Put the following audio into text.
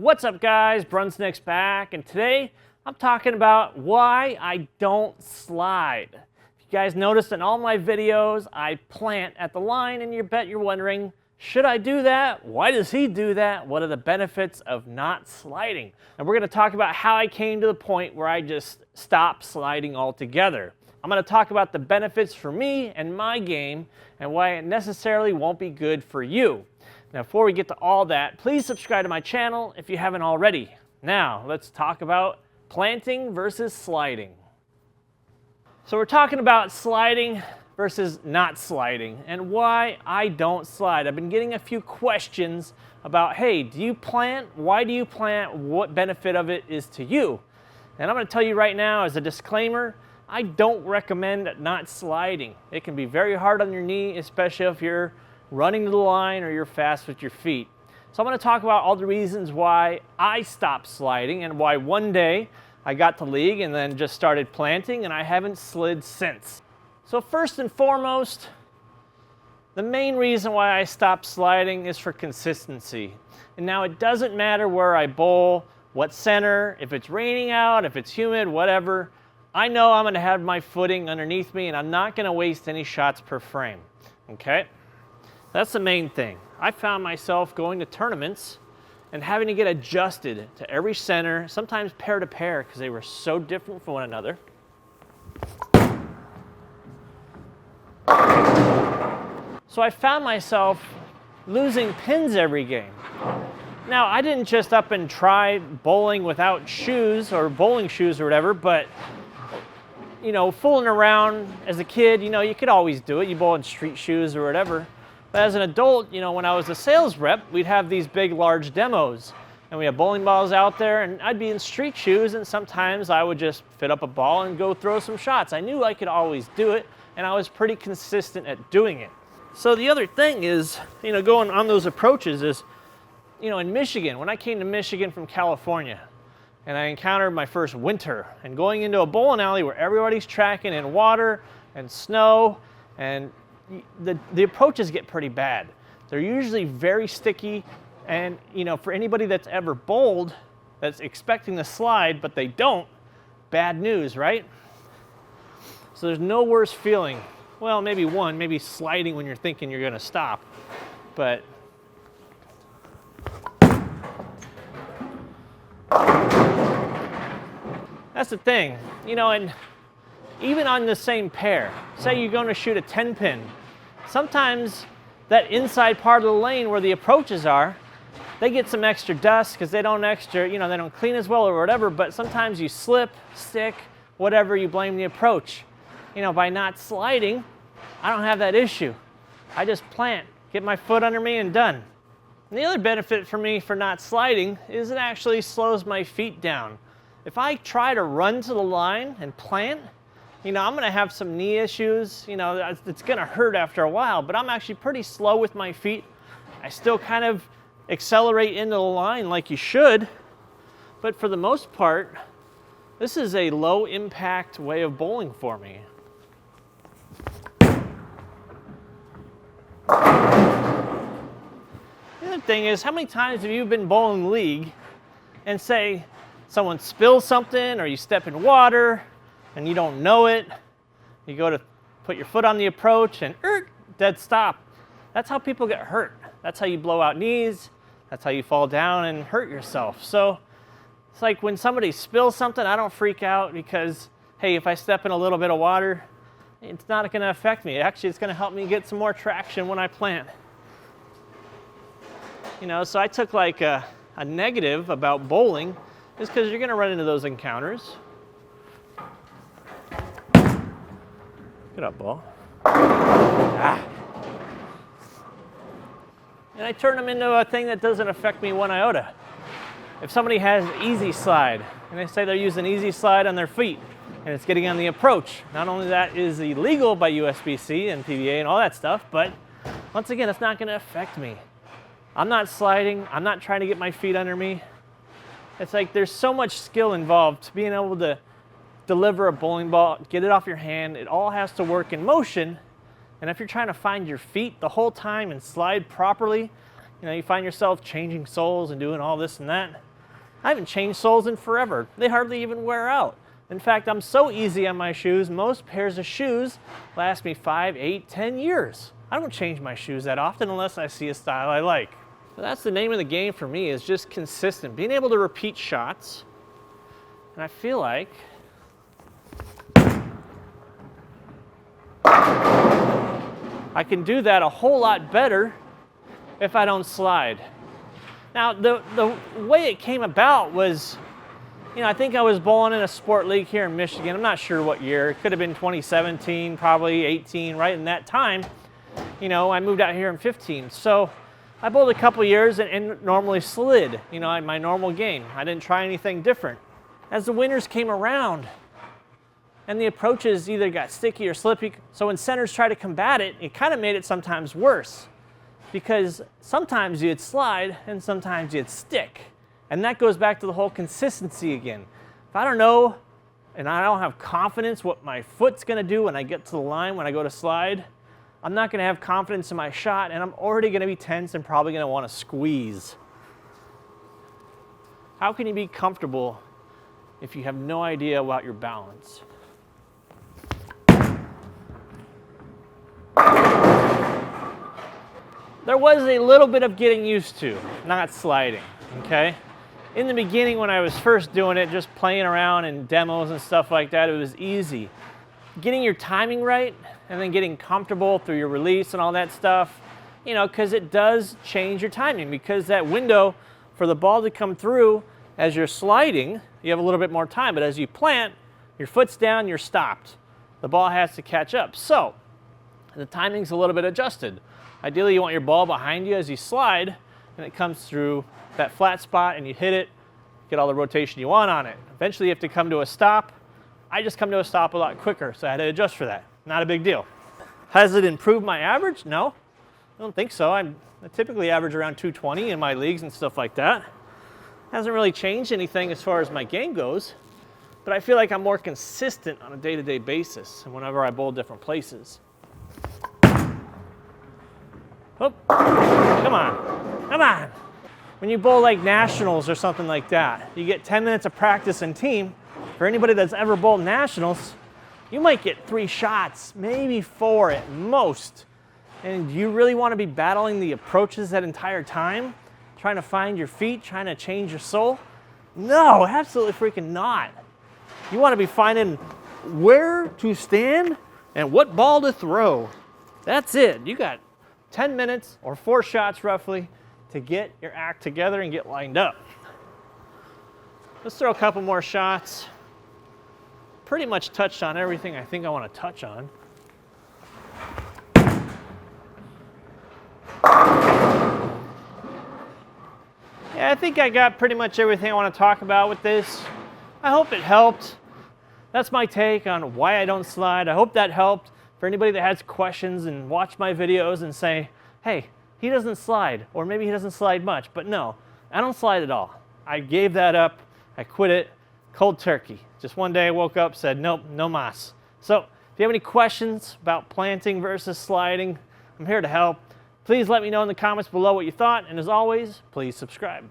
What's up guys, Brunsnick's back, and today I'm talking about why I don't slide. If you guys noticed in all my videos, I plant at the line, and you bet you're wondering, should I do that? Why does he do that? What are the benefits of not sliding? And we're gonna talk about how I came to the point where I just stopped sliding altogether. I'm gonna talk about the benefits for me and my game, and why it necessarily won't be good for you. Now, before we get to all that, please subscribe to my channel if you haven't already. Now, let's talk about planting versus sliding. So we're talking about sliding versus not sliding and why I don't slide. I've been getting a few questions about, hey, do you plant? Why do you plant? What benefit of it is to you? And I'm going to tell you right now as a disclaimer, I don't recommend not sliding. It can be very hard on your knee, especially if you're running to the line or you're fast with your feet. So I'm going to talk about all the reasons why I stopped sliding and why one day I got to league and then just started planting and I haven't slid since. So first and foremost, the main reason why I stopped sliding is for consistency. And now it doesn't matter where I bowl, what center, if it's raining out, if it's humid, whatever. I know I'm going to have my footing underneath me and I'm not going to waste any shots per frame. Okay? That's the main thing. I found myself going to tournaments and having to get adjusted to every center, sometimes pair to pair, because they were so different from one another. So I found myself losing pins every game. Now, I didn't just up and try bowling without shoes or bowling shoes or whatever, but you know, fooling around as a kid, you know, you could always do it. You bowl in street shoes or whatever. But as an adult, you know, when I was a sales rep, we'd have these big, large demos. And we had bowling balls out there, and I'd be in street shoes, and sometimes I would just fit up a ball and go throw some shots. I knew I could always do it, and I was pretty consistent at doing it. So the other thing is, you know, going on those approaches is, you know, in Michigan, when I came to Michigan from California, and I encountered my first winter, and going into a bowling alley where everybody's tracking in water and snow, and the approaches get pretty bad. They're usually very sticky, and you know, for anybody that's ever bowled that's expecting to slide but they don't, bad news, right? So there's no worse feeling. Well, maybe sliding when you're thinking you're going to stop, but that's the thing, you know. And even on the same pair, say you're going to shoot a 10 pin, sometimes that inside part of the lane where the approaches are, they get some extra dust because they don't clean as well or whatever, but sometimes you slip, stick, whatever, you blame the approach. You know, by not sliding, I don't have that issue. I just plant, get my foot under me and done. And the other benefit for me for not sliding is it actually slows my feet down. If I try to run to the line and plant, you know, I'm going to have some knee issues. You know, it's going to hurt after a while, but I'm actually pretty slow with my feet. I still kind of accelerate into the line like you should, but for the most part, this is a low impact way of bowling for me. The other thing is, how many times have you been bowling league and say someone spills something or you step in water and you don't know it, you go to put your foot on the approach and dead stop. That's how people get hurt. That's how you blow out knees. That's how you fall down and hurt yourself. So it's like when somebody spills something, I don't freak out because, hey, if I step in a little bit of water, it's not going to affect me. Actually, it's going to help me get some more traction when I plant. You know, so I took like a negative about bowling is because you're going to run into those encounters. Get up, ball. Ah. And I turn them into a thing that doesn't affect me one iota. If somebody has easy slide, and they say they're using easy slide on their feet, and it's getting on the approach, not only that is illegal by USBC and PBA and all that stuff, but once again, it's not going to affect me. I'm not sliding. I'm not trying to get my feet under me. It's like there's so much skill involved to being able to deliver a bowling ball, get it off your hand. It all has to work in motion. And if you're trying to find your feet the whole time and slide properly, you know, you find yourself changing soles and doing all this and that. I haven't changed soles in forever. They hardly even wear out. In fact, I'm so easy on my shoes, most pairs of shoes last me 5, 8, 10 years. I don't change my shoes that often unless I see a style I like. So that's the name of the game for me, is just consistent. Being able to repeat shots. And I feel like I can do that a whole lot better if I don't slide. Now, the way it came about was, I think I was bowling in a sport league here in Michigan. I'm not sure what year. It could have been 2017, probably 18, right in that time. I moved out here in 15. So I bowled a couple years and normally slid, in my normal game. I didn't try anything different. As the winters came around and the approaches either got sticky or slippy, so when centers tried to combat it, it kind of made it sometimes worse. Because sometimes you'd slide and sometimes you'd stick. And that goes back to the whole consistency again. If I don't know and I don't have confidence what my foot's gonna do when I get to the line, when I go to slide, I'm not gonna have confidence in my shot, and I'm already gonna be tense and probably gonna wanna squeeze. How can you be comfortable if you have no idea about your balance? There was a little bit of getting used to not sliding, okay? In the beginning when I was first doing it, just playing around in demos and stuff like that, it was easy. Getting your timing right and then getting comfortable through your release and all that stuff, because it does change your timing, because that window for the ball to come through as you're sliding, you have a little bit more time, but as you plant, your foot's down, you're stopped. The ball has to catch up. So the timing's a little bit adjusted. Ideally, you want your ball behind you as you slide, and it comes through that flat spot, and you hit it, get all the rotation you want on it. Eventually, you have to come to a stop. I just come to a stop a lot quicker, so I had to adjust for that. Not a big deal. Has it improved my average? No, I don't think so. I typically average around 220 in my leagues and stuff like that. Hasn't really changed anything as far as my game goes, but I feel like I'm more consistent on a day-to-day basis and whenever I bowl different places. Oh, come on. When you bowl like nationals or something like that, you get 10 minutes of practice and team. For anybody that's ever bowled nationals, you might get 3 shots, maybe 4 at most. And do you really want to be battling the approaches that entire time? Trying to find your feet, trying to change your soul? No, absolutely freaking not. You want to be finding where to stand and what ball to throw. That's it. You got 10 minutes or 4 shots roughly to get your act together and get lined up. Let's throw a couple more shots. Pretty much touched on everything I think I want to touch on. Yeah, I think I got pretty much everything I want to talk about with this. I hope it helped. That's my take on why I don't slide. I hope that helped for anybody that has questions and watch my videos and say, hey, he doesn't slide, or maybe he doesn't slide much. But no, I don't slide at all. I gave that up. I quit it cold turkey. Just one day I woke up, said, nope, no mas. So if you have any questions about planting versus sliding, I'm here to help. Please let me know in the comments below what you thought, and as always, please subscribe.